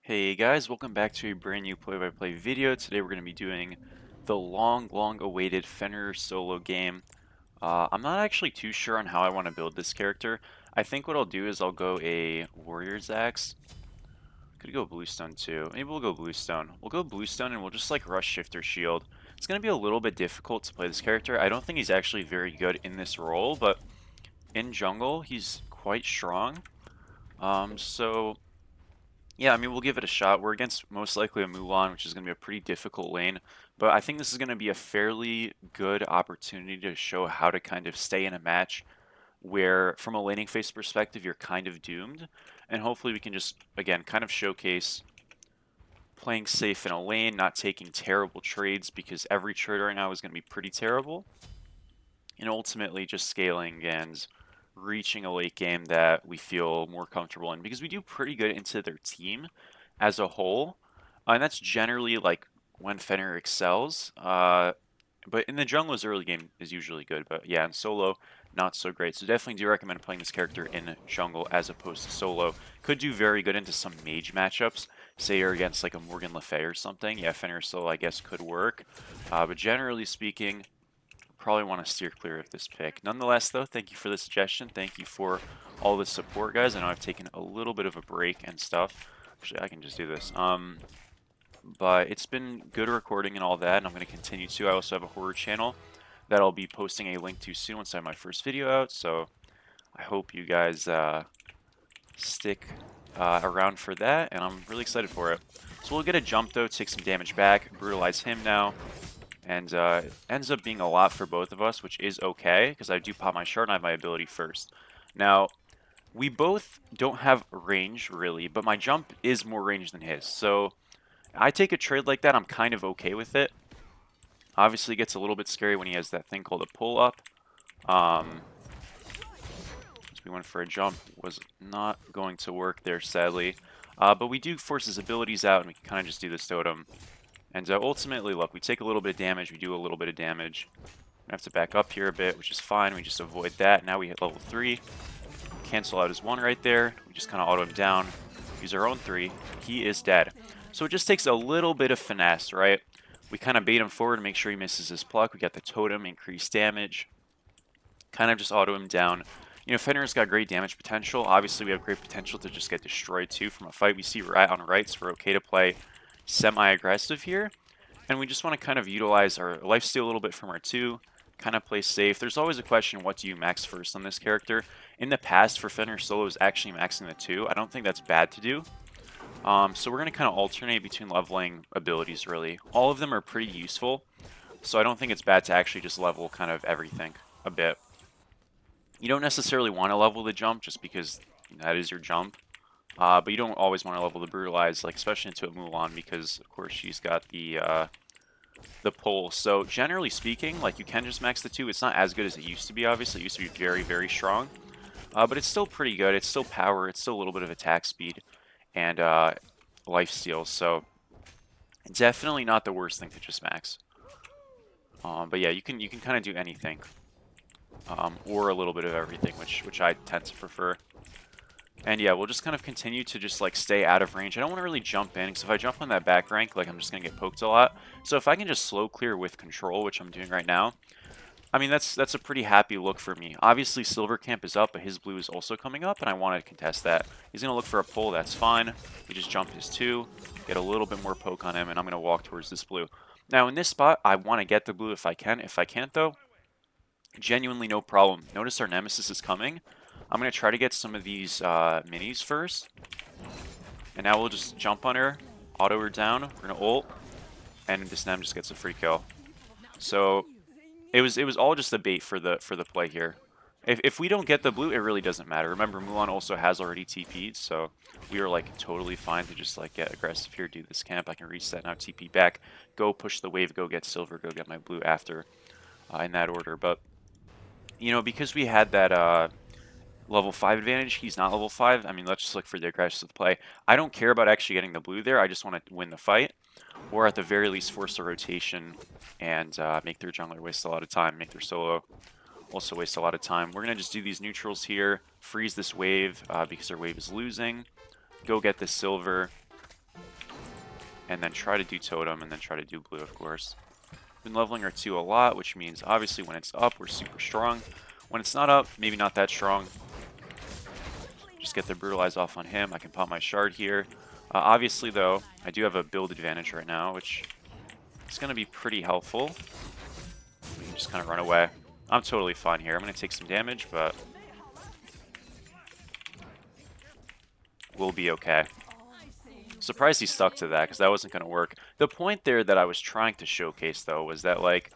Hey guys, welcome back to a brand new play-by-play video. Today we're going to be doing the long awaited Fenrir solo game. I'm not actually too sure on how I want to build this character. I think what I'll do is I'll go a Warrior's Axe. Could go Bluestone too. Maybe we'll go Bluestone. We'll go Bluestone and we'll just like rush Shifter Shield. It's going to be a little bit difficult to play this character. I don't think he's actually very good in this role, but in jungle he's quite strong. So yeah, I mean, we'll give it a shot. We're against most likely a Mulan, which is going to be a pretty difficult lane. But I think this is going to be a fairly good opportunity to show how to kind of stay in a match where, from a laning phase perspective, you're kind of doomed. And hopefully we can just, again, kind of showcase playing safe in a lane, not taking terrible trades, because every trade right now is going to be pretty terrible. And ultimately just scaling and reaching a late game that we feel more comfortable in, because we do pretty good into their team as a whole, and that's generally like when Fenrir excels. But in the jungle, his early game is usually good, but yeah, in solo, not so great. So definitely do recommend playing this character in jungle as opposed to solo. Could do very good into some mage matchups. Say you're against like a Morgan Le Fay or something. Yeah, Fenrir solo I guess could work. But generally speaking, probably want to steer clear of this pick. Nonetheless, though, thank you for the suggestion. Thank you for all the support, guys. I know I've taken a little bit of a break and stuff. Actually, I can just do this. But it's been good recording and all that, and I'm going to continue to. I also have a horror channel that I'll be posting a link to soon once I have my first video out, so I hope you guys stick around for that, and I'm really excited for it. So we'll get a jump, though, take some damage back, brutalize him now, and it ends up being a lot for both of us, which is okay, because I do pop my shard and I have my ability first. Now, we both don't have range, really, but my jump is more range than his, so I take a trade like that, I'm kind of okay with it. Obviously, it gets a little bit scary when he has that thing called a pull-up. So we went for a jump, was not going to work there, sadly. But we do force his abilities out, and we can kind of just do this totem. And ultimately, look, we take a little bit of damage, we do a little bit of damage. We have to back up here a bit, which is fine. We just avoid that. Now we hit level 3. Cancel out his 1 right there. We just kind of auto him down. Use our own 3. He is dead. So it just takes a little bit of finesse, right? We kind of bait him forward to make sure he misses his pluck. We got the totem, increased damage. Kind of just auto him down. You know, Fenrir's got great damage potential. Obviously, we have great potential to just get destroyed, too, from a fight. We see right on right, so we're okay to play semi-aggressive here. And we just want to kind of utilize our lifesteal a little bit from our 2, kind of play safe. There's always a question, what do you max first on this character? In the past, for Fenrir solo, is actually maxing the 2. I don't think that's bad to do. So we're going to kind of alternate between leveling abilities, really. All of them are pretty useful, so I don't think it's bad to actually just level kind of everything a bit. You don't necessarily want to level the jump just because that is your jump. But you don't always want to level the brutalize, like especially into a Mulan, because of course she's got the pull. So generally speaking, like you can just max the 2. It's not as good as it used to be, obviously. It used to be very strong. But it's still pretty good. It's still power. It's still a little bit of attack speed and life steal. So definitely not the worst thing to just max. But yeah, you can kind of do anything. Or a little bit of everything, which I tend to prefer. And yeah, we'll just kind of continue to just like stay out of range. I don't want to really jump in, because if I jump on that back rank, like I'm just going to get poked a lot. So if I can just slow clear with control, which I'm doing right now, I mean, that's a pretty happy look for me. Obviously, Silver Camp is up, but his blue is also coming up, and I want to contest that. He's going to look for a pull, that's fine. We just jump his 2, get a little bit more poke on him, and I'm going to walk towards this blue. Now, in this spot, I want to get the blue if I can. If I can't, though, genuinely no problem. Notice our Nemesis is coming. I'm going to try to get some of these minis first. And now we'll just jump on her, auto her down, we're going to ult, and this Nem just gets a free kill. So it was all just a bait for the play here. If we don't get the blue, it really doesn't matter. Remember, Mulan also has already TP'd, so we are like totally fine to just like get aggressive here, do this camp. I can reset now, TP back, go push the wave, go get silver, go get my blue after in that order. But you know, because we had that level 5 advantage, he's not level 5. I mean, let's just look for the aggressive play. I don't care about actually getting the blue there. I just want to win the fight, or at the very least force a rotation and make their jungler waste a lot of time, make their solo also waste a lot of time. We're going to just do these neutrals here, freeze this wave because our wave is losing, go get this silver, and then try to do totem, and then try to do blue, of course. Been leveling our 2 a lot, which means obviously when it's up, we're super strong. When it's not up, maybe not that strong. Just get the brutalize off on him. I can pop my shard here. Obviously, though, I do have a build advantage right now, which is going to be pretty helpful. We can just kind of run away. I'm totally fine here. I'm going to take some damage, but we'll be okay. Surprised he stuck to that, because that wasn't going to work. The point there that I was trying to showcase, though, was that, like,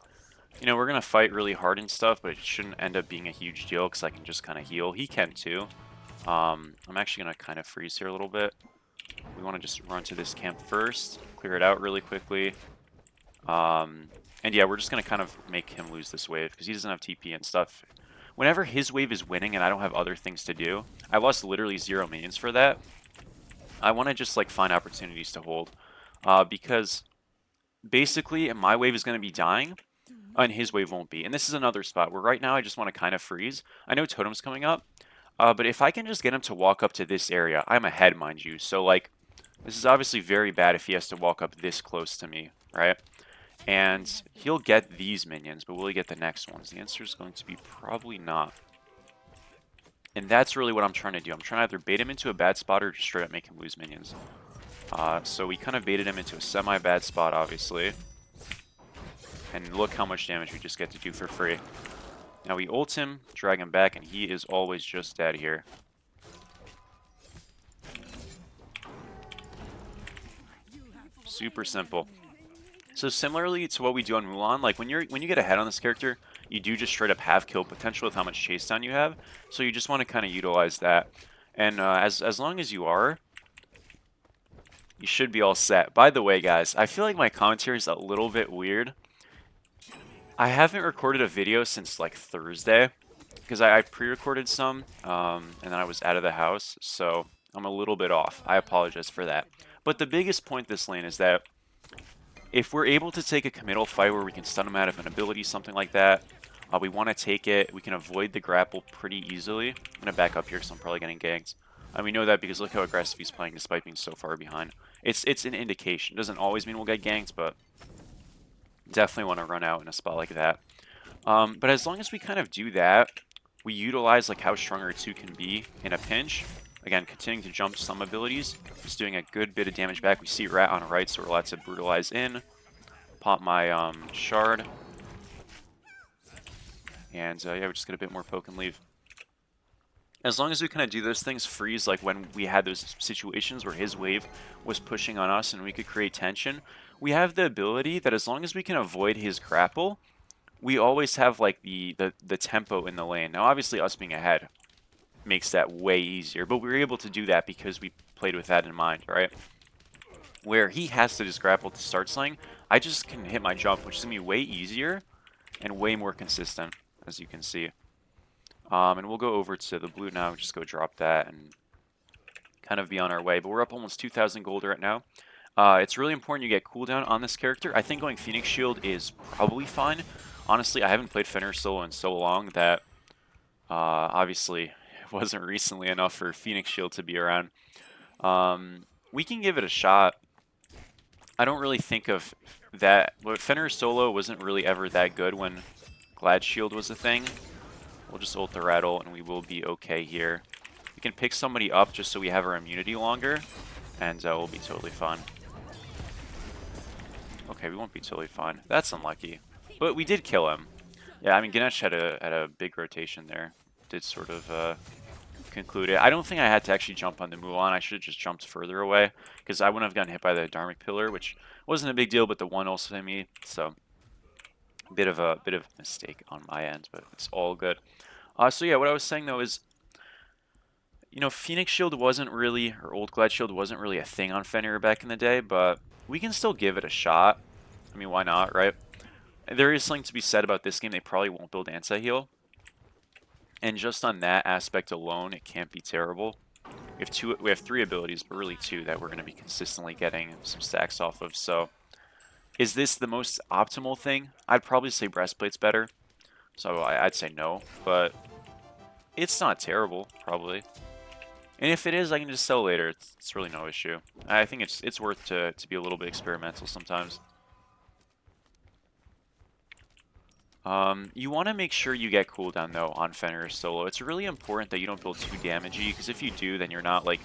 you know, we're going to fight really hard and stuff, but it shouldn't end up being a huge deal, because I can just kind of heal. He can, too. I'm actually going to kind of freeze here a little bit. We want to just run to this camp first, clear it out really quickly. And yeah, we're just going to kind of make him lose this wave, because he doesn't have TP and stuff. Whenever his wave is winning and I don't have other things to do, I lost literally 0 minions for that. I want to just like find opportunities to hold, because basically my wave is going to be dying and his wave won't be. And this is another spot where right now I just want to kind of freeze. I know totem's coming up, but if I can just get him to walk up to this area, I'm ahead, mind you. So like, this is obviously very bad if he has to walk up this close to me, right? And he'll get these minions, but will he get the next ones? The answer is going to be probably not. And that's really what I'm trying to do. I'm trying to either bait him into a bad spot or just straight up make him lose minions. So we kind of baited him into a semi-bad spot, obviously. And look how much damage we just get to do for free. Now we ult him, drag him back, and he is always just dead here. Super simple. So similarly to what we do on Mulan, like when you get ahead on this character, you do just straight up have kill potential with how much chase down you have. So you just want to kind of utilize that. And as long as you are, you should be all set. By the way, guys, I feel like my commentary is a little bit weird. I haven't recorded a video since like Thursday, because I pre-recorded some, and then I was out of the house, so I'm a little bit off. I apologize for that. But the biggest point this lane is that if we're able to take a committal fight where we can stun him out of an ability, something like that, we want to take it. We can avoid the grapple pretty easily. I'm going to back up here because I'm probably getting ganked. And we know that because look how aggressive he's playing despite being so far behind. It's an indication. Doesn't always mean we'll get ganked, but definitely want to run out in a spot like that. But as long as we kind of do that, we utilize like how strong our 2 can be in a pinch. Again, continuing to jump some abilities, just doing a good bit of damage back. We see Rat on right, so we're allowed to brutalize in. Pop my shard. And yeah, we just get a bit more poke and leave. As long as we kind of do those things, freeze, like when we had those situations where his wave was pushing on us and we could create tension, we have the ability that as long as we can avoid his grapple, we always have like the tempo in the lane. Now, obviously, us being ahead makes that way easier, but we were able to do that because we played with that in mind, right? Where he has to just grapple to start slaying, I just can hit my jump, which is going to be way easier and way more consistent, as you can see. And we'll go over to the blue now, just go drop that and kind of be on our way. But we're up almost 2,000 gold right now. It's really important you get cooldown on this character. I think going Phoenix Shield is probably fine. Honestly, I haven't played Fenrir solo in so long that obviously it wasn't recently enough for Phoenix Shield to be around. We can give it a shot. I don't really think of that. But Fenrir solo wasn't really ever that good when Glad Shield was a thing. We'll just ult the rattle and we will be okay here. We can pick somebody up just so we have our immunity longer, and we'll be totally fine. Okay, we won't be totally fine. That's unlucky. But we did kill him. Yeah, I mean, Ganesh had a big rotation there. Did sort of conclude it. I don't think I had to actually jump on the Mulan. I should have just jumped further away, because I wouldn't have gotten hit by the Dharmic Pillar, which wasn't a big deal, but the one also hit me, so bit of a mistake on my end, but it's all good. So yeah, what I was saying though is, you know, Phoenix Shield wasn't really, or Old Glad Shield wasn't really a thing on Fenrir back in the day, but we can still give it a shot. I mean, why not, right? There is something to be said about this game. They probably won't build anti-heal, and just on that aspect alone, it can't be terrible. We have 3 abilities, but really 2 that we're going to be consistently getting some stacks off of. So, is this the most optimal thing? I'd probably say Breastplate's better. So I'd say no, but it's not terrible, probably. And if it is, I can just sell later. It's really no issue. I think it's worth to be a little bit experimental sometimes. You want to make sure you get cooldown though on Fenrir solo. It's really important that you don't build too damagey, because if you do, then you're not like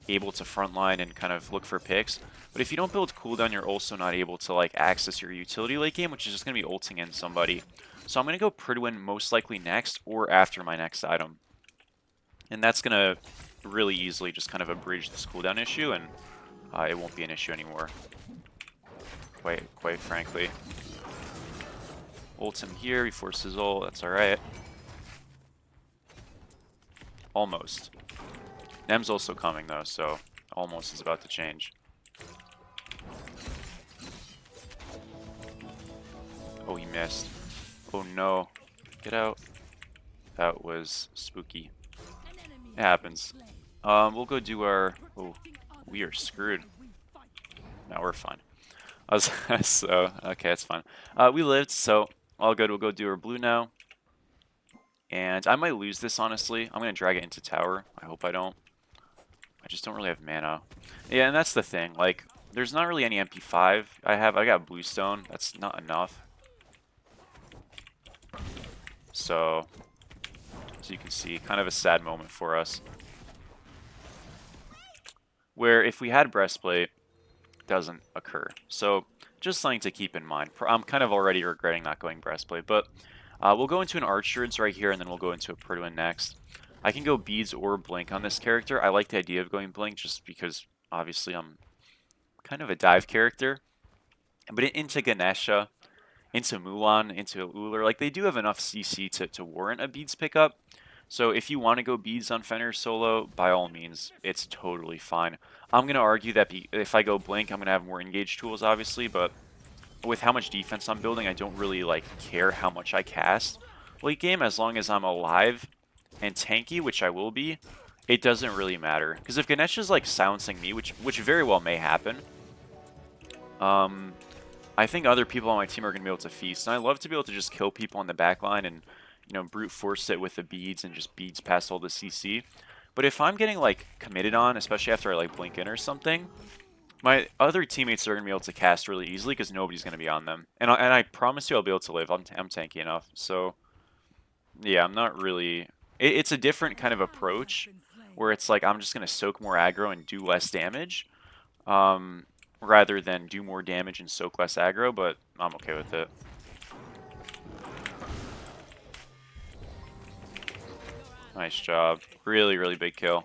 able to frontline and kind of look for picks. But if you don't build cooldown, you're also not able to like access your utility late game, which is just going to be ulting in somebody. So I'm going to go Pridwin most likely next or after my next item. And that's going to really easily just kind of abridge this cooldown issue, and it won't be an issue anymore. Quite frankly. Ults him here, he forces ult, that's alright. Almost. Nem's also coming though, so almost is about to change. Oh, he missed. Oh no. Get out. That was spooky. It happens. We'll go do our... Oh, we are screwed. No, we're fine. So, okay, it's fine. We lived, so all good. We'll go do our blue now. And I might lose this, honestly. I'm going to drag it into tower. I hope I don't. I just don't really have mana. Yeah, and that's the thing. Like, there's not really any MP5 I got Bluestone. That's not enough. So, as you can see, kind of a sad moment for us. Where if we had Breastplate, it doesn't occur. So, just something to keep in mind. I'm kind of already regretting not going Breastplate, but we'll go into an Archers right here, and then we'll go into a Pridwin next. I can go Beads or Blink on this character. I like the idea of going Blink just because, obviously, I'm kind of a dive character. But into Ganesha, into Mulan, into Uller, like, they do have enough CC to warrant a Beads pickup. So if you want to go Beads on Fenrir solo, by all means, it's totally fine. I'm going to argue that if I go Blink, I'm going to have more engage tools, obviously, but with how much defense I'm building, I don't really like care how much I cast late game, as long as I'm alive and tanky, which I will be. It doesn't really matter, because if Ganesha's like silencing me, which very well may happen, I think other people on my team are going to be able to feast, and I love to be able to just kill people on the back line and, you know, brute force it with the beads and just beads past all the CC. But if I'm getting like committed on, especially after I like blink in or something, my other teammates are going to be able to cast really easily because nobody's going to be on them. And I promise you I'll be able to live. I'm tanky enough. So, yeah, I'm not really... It's a different kind of approach where it's like I'm just going to soak more aggro and do less damage rather than do more damage and soak less aggro, but I'm okay with it. Nice job. Really, really big kill.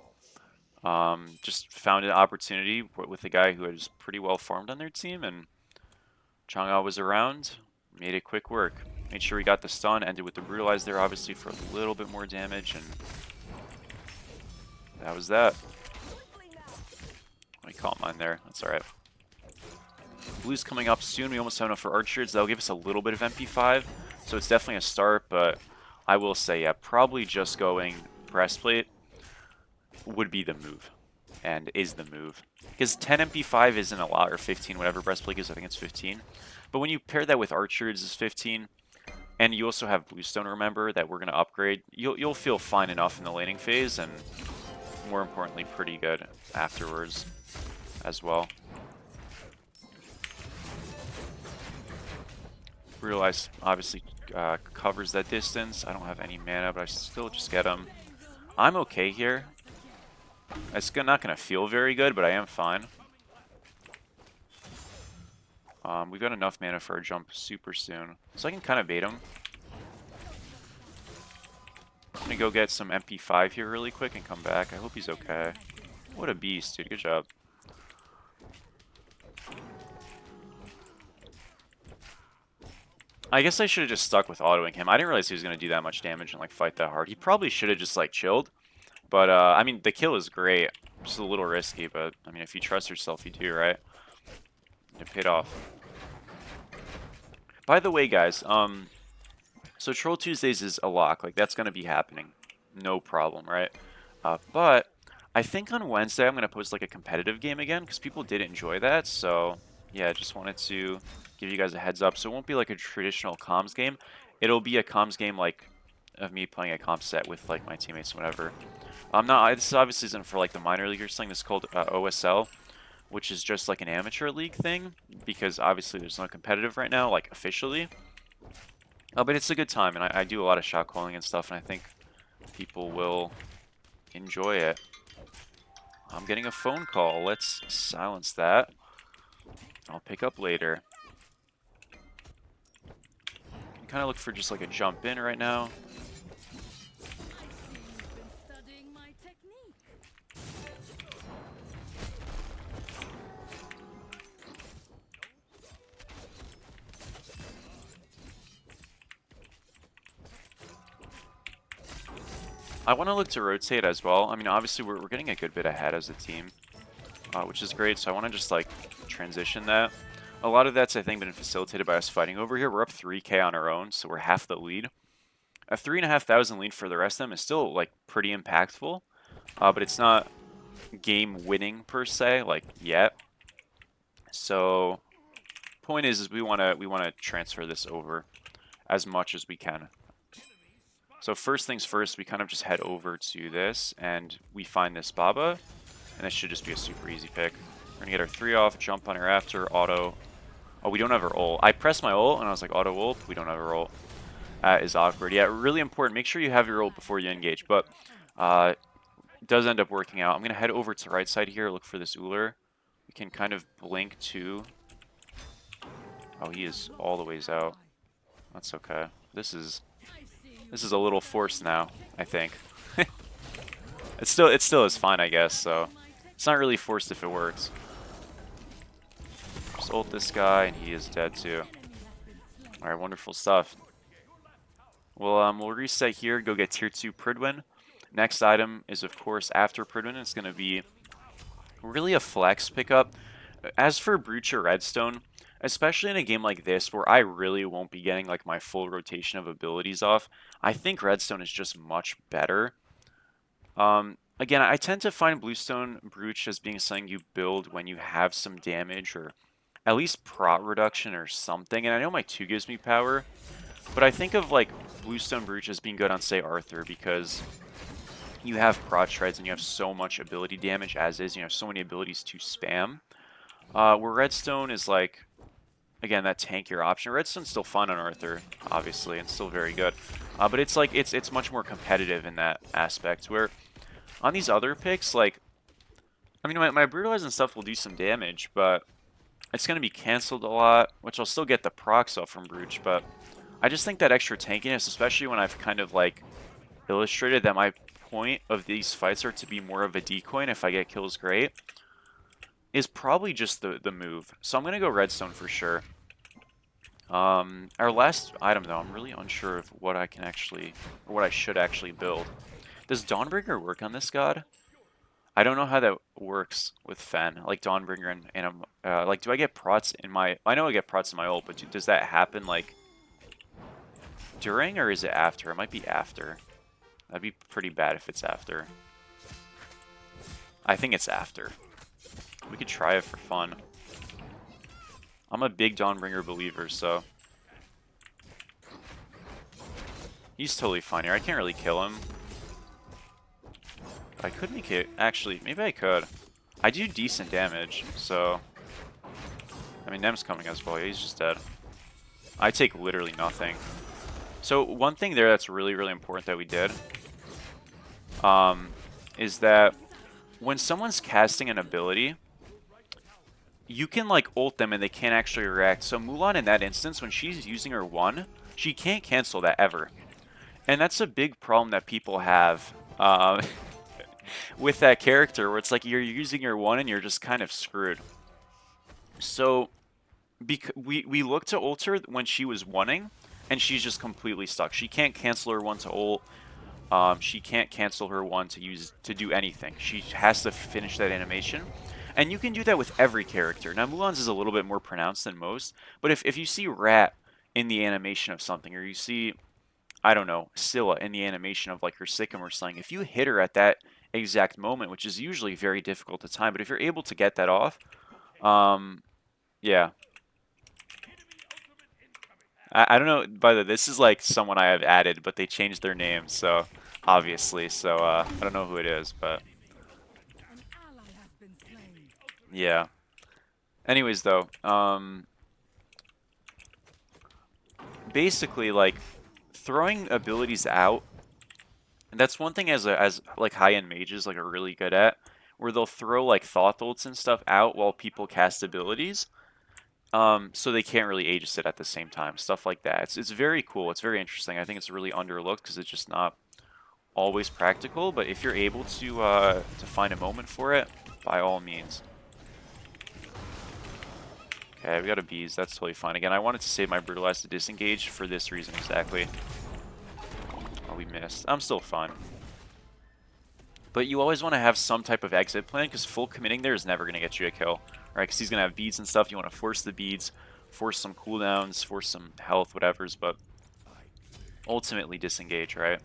Just found an opportunity with a guy who was pretty well farmed on their team, and Chang'e was around, made it quick work. Made sure we got the stun, ended with the brutalize there, obviously, for a little bit more damage, and that was that. Let me call mine there. That's alright. Blue's coming up soon. We almost have enough for Archers. That'll give us a little bit of MP5, so it's definitely a start, but I will say, yeah, probably just going Breastplate would be the move, and is the move. Because 10 MP5 isn't a lot, or 15, whatever Breastplate is, I think it's 15. But when you pair that with Archers is 15, and you also have Bluestone, remember, that we're going to upgrade, you'll feel fine enough in the laning phase, and more importantly, pretty good afterwards as well. Realize, obviously, covers that distance. I don't have any mana, but I still just get him. I'm okay here. It's not going to feel very good, but I am fine. We've got enough mana for a jump super soon, so I can kind of bait him. I'm going to go get some MP5 here really quick and come back. I hope he's okay. What a beast, dude. Good job. I guess I should have just stuck with autoing him. I didn't realize he was going to do that much damage and like fight that hard. He probably should have just like chilled. But, I mean, the kill is great. Just a little risky, but, I mean, if you trust yourself, you do, right? It paid off. By the way, guys, so Troll Tuesdays is a lock. Like, that's going to be happening. No problem, right? But I think on Wednesday I'm going to post, like, a competitive game again, because people did enjoy that. So, yeah, just wanted to give you guys a heads up. So it won't be, like, a traditional comms game. It'll be a comms game, like, of me playing a comp set with like my teammates, whatever. I'm not. This obviously isn't for like the minor league or something. This is called OSL, which is just like an amateur league thing, because obviously there's no competitive right now, like officially. But it's a good time, and I do a lot of shot calling and stuff, and I think people will enjoy it. I'm getting a phone call. Let's silence that. I'll pick up later. I'm kind of look for just like a jump in right now. I want to look to rotate as well. I mean, obviously we're getting a good bit ahead as a team, which is great. So I want to just like transition that. A lot of that's, I think, been facilitated by us fighting over here. We're up 3K on our own, so we're half the lead. A 3,500 lead for the rest of them is still like pretty impactful, but it's not game winning per se, like yet. So point is we want to transfer this over as much as we can. So first things first, we kind of just head over to this, and we find this Baba, and this should just be a super easy pick. We're going to get our 3 off, jump on her after, auto. Oh, we don't have our ult. I pressed my ult, and I was like, auto ult. We don't have our ult. Is awkward. Yeah, really important. Make sure you have your ult before you engage, but it does end up working out. I'm going to head over to the right side here, look for this Uller. We can kind of blink too. Oh, he is all the ways out. That's okay. This is a little forced now, I think. It still is fine, I guess, so it's not really forced if it works. Just ult this guy, and he is dead too. Alright, wonderful stuff. We'll reset here, go get tier 2 Pridwin. Next item is, of course, after Pridwin. It's going to be really a flex pickup. As for Brooch or Redstone, especially in a game like this where I really won't be getting like my full rotation of abilities off, I think Redstone is just much better. Again, I tend to find Bluestone Brooch as being something you build when you have some damage or at least prot reduction or something. And I know my 2 gives me power, but I think of like Bluestone Brooch as being good on, say, Arthur, because you have prot shreds and you have so much ability damage as is. You have so many abilities to spam. Where Redstone is like, again, that tankier option. Redstone's still fun on Arthur, obviously, and still very good. But it's like it's much more competitive in that aspect. Where on these other picks, like, I mean, my Brutalize and stuff will do some damage, but it's going to be canceled a lot, which I'll still get the procs off from Brooch, but I just think that extra tankiness, especially when I've kind of like illustrated that my point of these fights are to be more of a decoy, and if I get kills, great, is probably just the move. So I'm going to go Redstone for sure. Our last item, though, I'm really unsure of what I can actually, or what I should actually build. Does Dawnbringer work on this god? I don't know how that works with Fen, like Dawnbringer and like, do I get prots in my, I know I get prots in my ult, but does that happen, like, during, or is it after? It might be after. That'd be pretty bad if it's after. I think it's after. We could try it for fun. I'm a big Dawnbringer believer, so he's totally fine here. I can't really kill him. I could make it. Actually, maybe I could. I do decent damage, so I mean, Nem's coming as well. Yeah, he's just dead. I take literally nothing. So one thing there that's really, really important that we did is that when someone's casting an ability, you can like ult them and they can't actually react. So Mulan in that instance, when she's using her 1, she can't cancel that ever. And that's a big problem that people have with that character, where it's like you're using your 1 and you're just kind of screwed. So we looked to ult her when she was 1ing, and she's just completely stuck. She can't cancel her 1 to ult. She can't cancel her 1 to do anything. She has to finish that animation. And you can do that with every character. Now, Mulan's is a little bit more pronounced than most, but if you see Rat in the animation of something, or you see, I don't know, Scylla in the animation of like her Sycamore sling, if you hit her at that exact moment, which is usually very difficult to time, but if you're able to get that off, yeah. I don't know, by the way, this is like someone I have added, but they changed their name, so obviously, so I don't know who it is, but yeah. Anyways, though, basically, like, throwing abilities out, and that's one thing as like high-end mages like are really good at, where they'll throw like thought ults and stuff out while people cast abilities, so they can't really aegis it at the same time, stuff like that. It's very cool. It's very interesting. I think it's really underlooked because it's just not always practical. But if you're able to find a moment for it, by all means. Okay, we got a bees. That's totally fine. Again, I wanted to save my brutalize to disengage for this reason exactly. Oh, we missed. I'm still fine. But you always want to have some type of exit plan because full committing there is never going to get you a kill, right? Because he's going to have beads and stuff. You want to force the beads, force some cooldowns, force some health, whatever's, but ultimately disengage, right?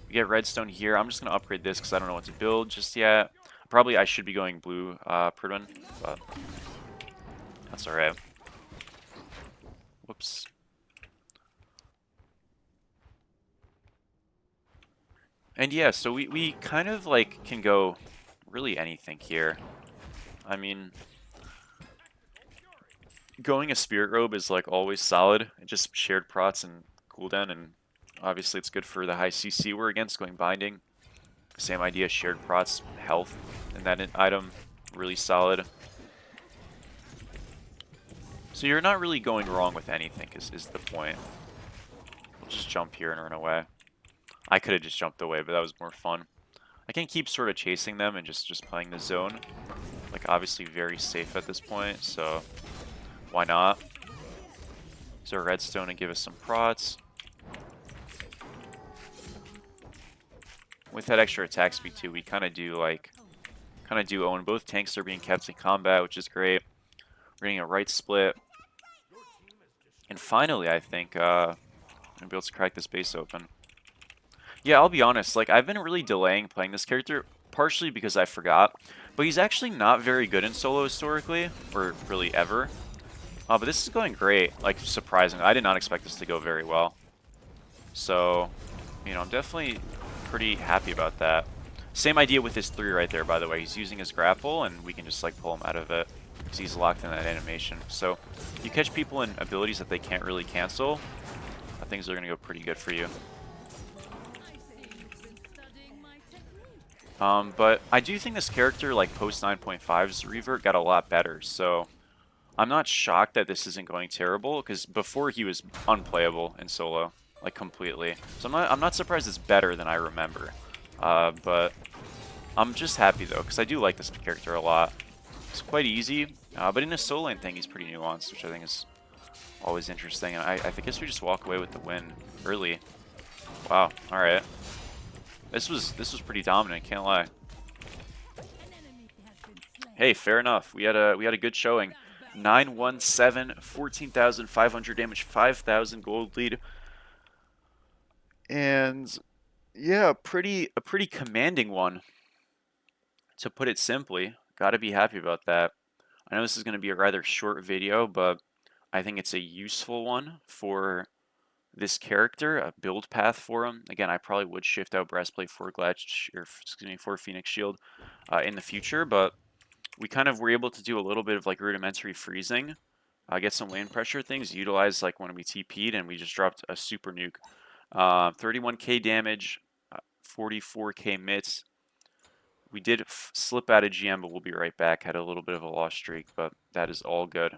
We get redstone here. I'm just going to upgrade this because I don't know what to build just yet. Probably I should be going blue Perdwin, but that's alright. Whoops. And yeah, so we kind of like can go really anything here. I mean, going a spirit robe is like always solid. It just shared prots and cooldown, and obviously it's good for the high CC we're against. Going binding, same idea, shared prots, health, and that item really solid. So you're not really going wrong with anything is the point. We'll just jump here and run away. I could have just jumped away, but that was more fun. I can keep sort of chasing them and just playing the zone. Like obviously very safe at this point, so why not? So redstone and give us some prots. With that extra attack speed too, we kind of do own. Both tanks are being kept in combat, which is great. We're getting a right split. And finally, I think, I'm going to be able to crack this base open. Yeah, I'll be honest, like, I've been really delaying playing this character, partially because I forgot. But he's actually not very good in solo historically, or really ever. But this is going great, like, surprisingly. I did not expect this to go very well. So, you know, I'm definitely pretty happy about that. Same idea with his 3 right there, by the way. He's using his grapple, and we can just, like, pull him out of it because he's locked in that animation. So, you catch people in abilities that they can't really cancel, things are going to go pretty good for you. But I do think this character, like, post 9.5's revert, got a lot better, so I'm not shocked that this isn't going terrible, because before he was unplayable in solo, like, completely. So I'm not surprised it's better than I remember. But I'm just happy, though, because I do like this character a lot. It's quite easy, but in a solo lane thing, he's pretty nuanced, which I think is always interesting. And I guess we just walk away with the win early. Wow, alright. This was pretty dominant, can't lie. Hey, fair enough. We had a good showing. 917, 14,500 damage, 5,000 gold lead. And yeah, a pretty commanding one, to put it simply. Gotta be happy about that. I know this is going to be a rather short video, but I think it's a useful one for this character, a build path for him. Again, I probably would shift out breastplate for for Phoenix Shield in the future, but we kind of were able to do a little bit of like rudimentary freezing, get some lane pressure things, utilize like when we TP'd, and we just dropped a super nuke. 31k damage, 44k mitts. We did slip out of GM, but we'll be right back. Had a little bit of a lost streak, but that is all good.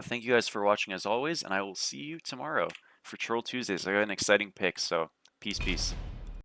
Thank you guys for watching as always, and I will see you tomorrow for Troll Tuesdays. I got an exciting pick, so peace.